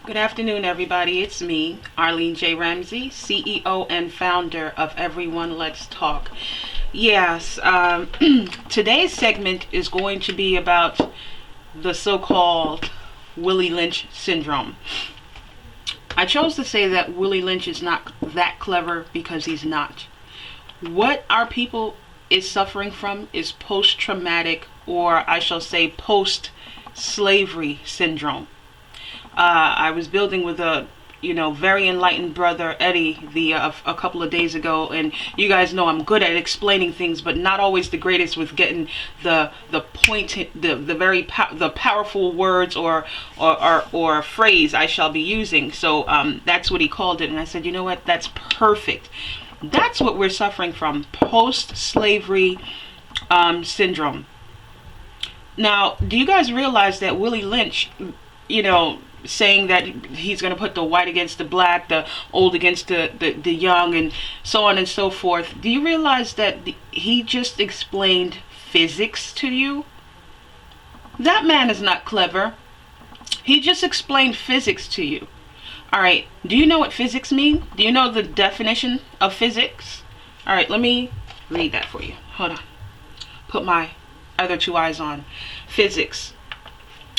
Good afternoon, everybody. It's me, Arlene J Ramsey, CEO and founder of Everyone Let's Talk. Yes, today's segment is going to be about the so-called Willie Lynch syndrome. I chose to say that Willie Lynch is not that clever because he's not. What our people is suffering from is post-traumatic, or I shall say post-slavery syndrome. I was building with a very enlightened brother Eddie a couple of days ago, and you guys know I'm good at explaining things, but not always the greatest with getting the point, the powerful words or phrase I shall be using. So that's what he called it, and I said, you know what, that's perfect. That's what we're suffering from, post-slavery syndrome. Now, do you guys realize that Willie Lynch, saying that he's going to put the white against the black, the old against the young, and so on and so forth. Do you realize that he just explained physics to you? That man is not clever. He just explained physics to you. All right, do you know what physics mean? Do you know the definition of physics? All right, let me read that for you. Hold on. Put my other two eyes on. Physics.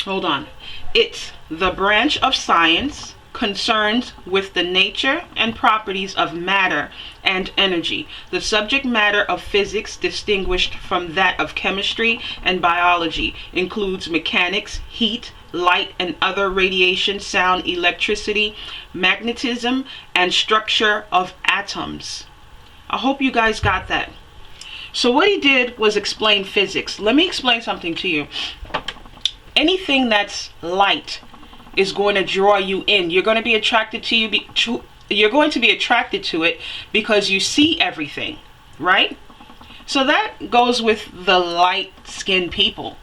Hold on. It's the branch of science concerned with the nature and properties of matter and energy. The subject matter of physics, distinguished from that of chemistry and biology, includes mechanics, heat, light and other radiation, sound, electricity, magnetism, and structure of atoms. I hope you guys got that. So what he did was explain physics. Let me explain something to you. Anything that's light is going to draw you in. You're going to be attracted to you're going to be attracted to it because you see everything, right? So that goes with the light-skinned people.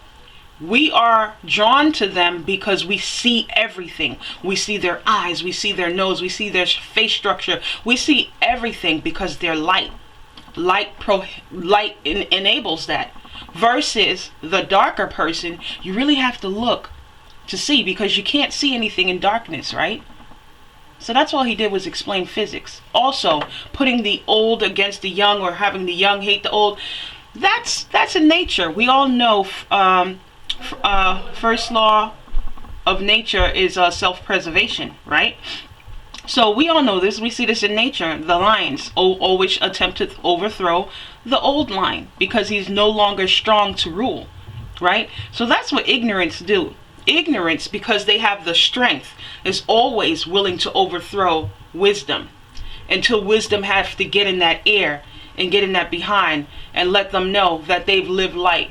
We are drawn to them because we see everything. We see their eyes, we see their nose, we see their face structure. We see everything because they're light. Light enables that. Versus the darker person, you really have to look to see, because you can't see anything in darkness, right? So that's all he did was explain physics. Also, putting the old against the young, or having the young hate the old, that's in nature. We all know first law of nature is self-preservation, right? So we all know this. We see this in nature. The lions always attempt to overthrow the old lion because he's no longer strong to rule, right? So that's what ignorance do. Ignorance, because they have the strength, is always willing to overthrow wisdom until wisdom has to get in that ear and get in that behind and let them know that they've lived light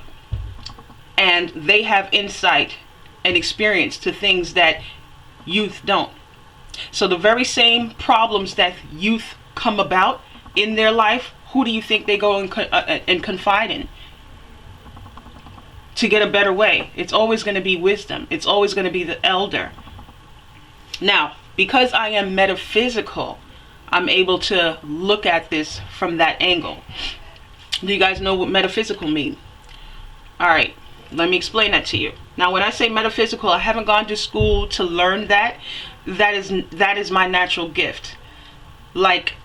and they have insight and experience to things that youth don't. So the very same problems that youth come about in their life, who do you think they go and confide in to get a better way? It's always going to be wisdom. It's always going to be the elder. Now, because I am metaphysical, I'm able to look at this from that angle. Do you guys know what metaphysical means? All right, let me explain that to you. Now, when I say metaphysical, I haven't gone to school to learn that. That is my natural gift. Like,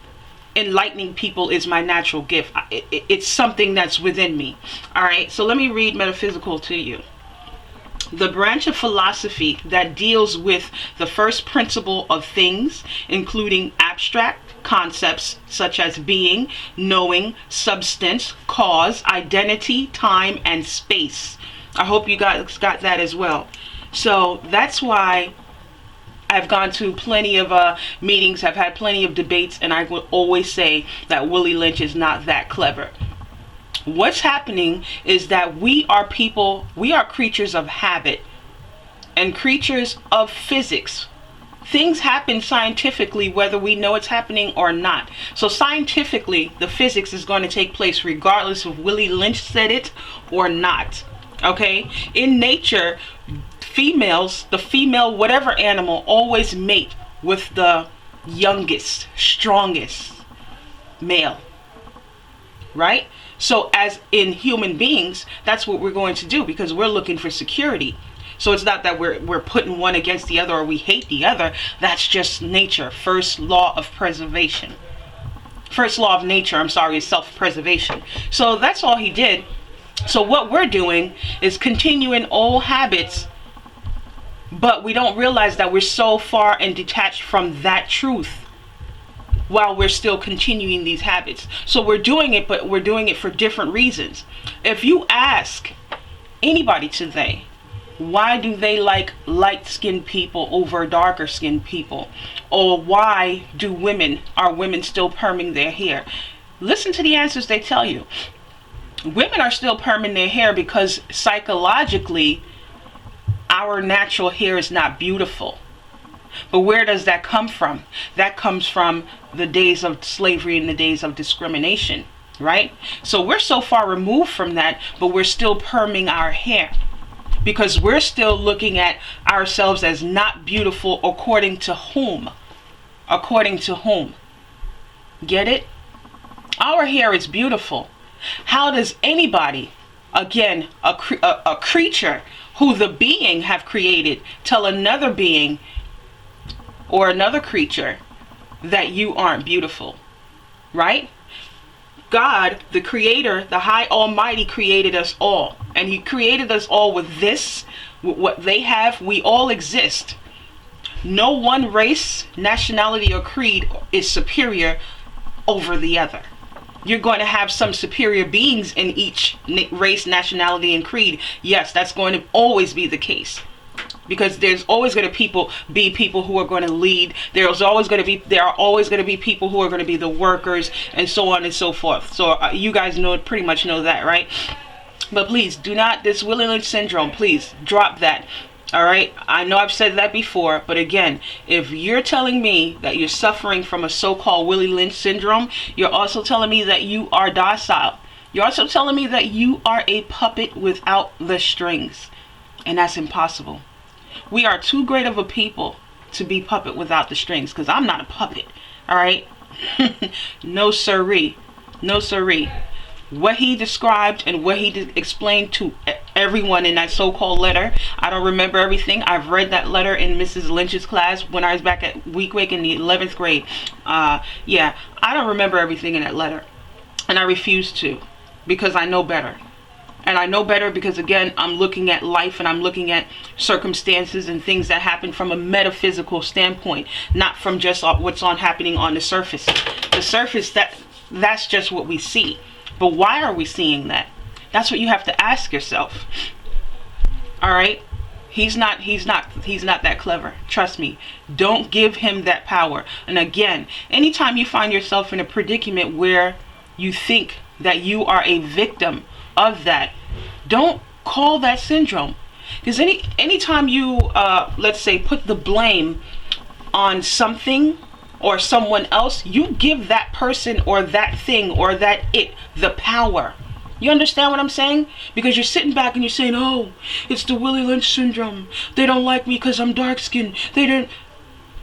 enlightening people is my natural gift. It's something that's within me. All right, so let me read metaphysical to you. The branch of philosophy that deals with the first principle of things, including abstract concepts such as being, knowing, substance, cause, identity, time, and space. I hope you guys got that as well. So that's why I've gone to plenty of meetings, I've had plenty of debates, and I will always say that Willie Lynch is not that clever. What's happening is that we are creatures of habit and creatures of physics. Things happen scientifically whether we know it's happening or not. So scientifically, the physics is going to take place regardless if Willie Lynch said it or not. Okay? In nature, the female, whatever animal, always mate with the youngest, strongest male, right? So as in human beings, that's what we're going to do because we're looking for security. So it's not that we're putting one against the other or we hate the other. That's just nature. First law of preservation. First law of nature, I'm sorry, is self-preservation. So that's all he did. So what we're doing is continuing old habits, but we don't realize that we're so far and detached from that truth while we're still continuing these habits. So we're doing it, but we're doing it for different reasons. If you ask anybody today, why do they like light-skinned people over darker-skinned people? Or why are women still perming their hair? Listen to the answers they tell you. Women are still perming their hair because psychologically, our natural hair is not beautiful. But where does that come from? That comes from the days of slavery and the days of discrimination, right? So we're so far removed from that, but we're still perming our hair. Because we're still looking at ourselves as not beautiful according to whom? According to whom? Get it? Our hair is beautiful. How does anybody, again, a creature who the being have created, tell another being or another creature that you aren't beautiful? Right? God, the creator, the high almighty, created us all. And he created us all with this, with what they have. We all exist. No one race, nationality, or creed is superior over the other. You're going to have some superior beings in each race, nationality, and creed. Yes, that's going to always be the case. Because there's always going to be people who are going to lead. There are always going to be people who are going to be the workers, and so on and so forth. So you guys pretty much know that, right? But please do not, this Willie Lynch syndrome, please drop that. All right, I know I've said that before, but again, if you're telling me that you're suffering from a so-called Willie Lynch syndrome, you're also telling me that you are docile. You're also telling me that you are a puppet without the strings, and that's impossible. We are too great of a people to be puppet without the strings, because I'm not a puppet. All right, no siree, no siree. What he described and what he explained to everyone in that so-called letter, I don't remember everything. I've read that letter in Mrs. Lynch's class when I was back at week in the 11th grade. Yeah, I don't remember everything in that letter, and I refuse to, because I know better. And I know better because, again, I'm looking at life and I'm looking at circumstances and things that happen from a metaphysical standpoint, not from just what's happening on the surface. The surface, that's just what we see. But why are we seeing that? That's what you have to ask yourself. All right? He's not that clever. Trust me. Don't give him that power. And again, anytime you find yourself in a predicament where you think that you are a victim of that, don't call that syndrome. Because anytime you, let's say, put the blame on something or someone else, you give that person or that thing or that the power. You understand what I'm saying? Because you're sitting back and you're saying, oh, it's the Willie Lynch syndrome. They don't like me because I'm dark skinned.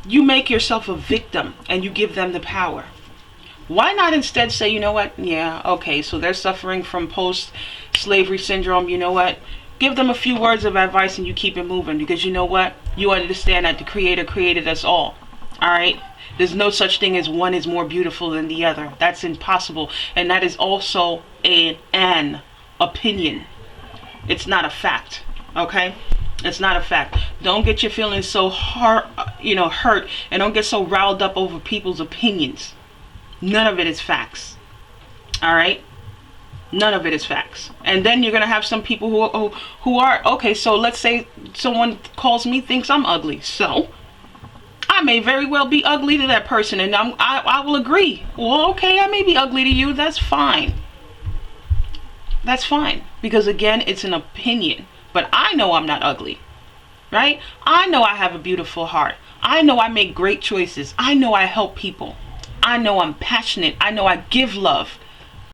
You make yourself a victim and you give them the power. Why not instead say, you know what? Yeah, okay, so they're suffering from post-slavery syndrome. You know what? Give them a few words of advice and you keep it moving, because you know what? You understand that the Creator created us all. All right? There's no such thing as one is more beautiful than the other. That's impossible. And that is also an opinion. It's not a fact. Okay? It's not a fact. Don't get your feelings so hurt, and don't get so riled up over people's opinions. None of it is facts. All right? None of it is facts. And then you're going to have some people who are, okay, so let's say someone calls me, thinks I'm ugly. So I may very well be ugly to that person, and I will agree. Well, okay, I may be ugly to you. That's fine. That's fine. Because again, it's an opinion. But I know I'm not ugly. Right? I know I have a beautiful heart. I know I make great choices. I know I help people. I know I'm passionate. I know I give love.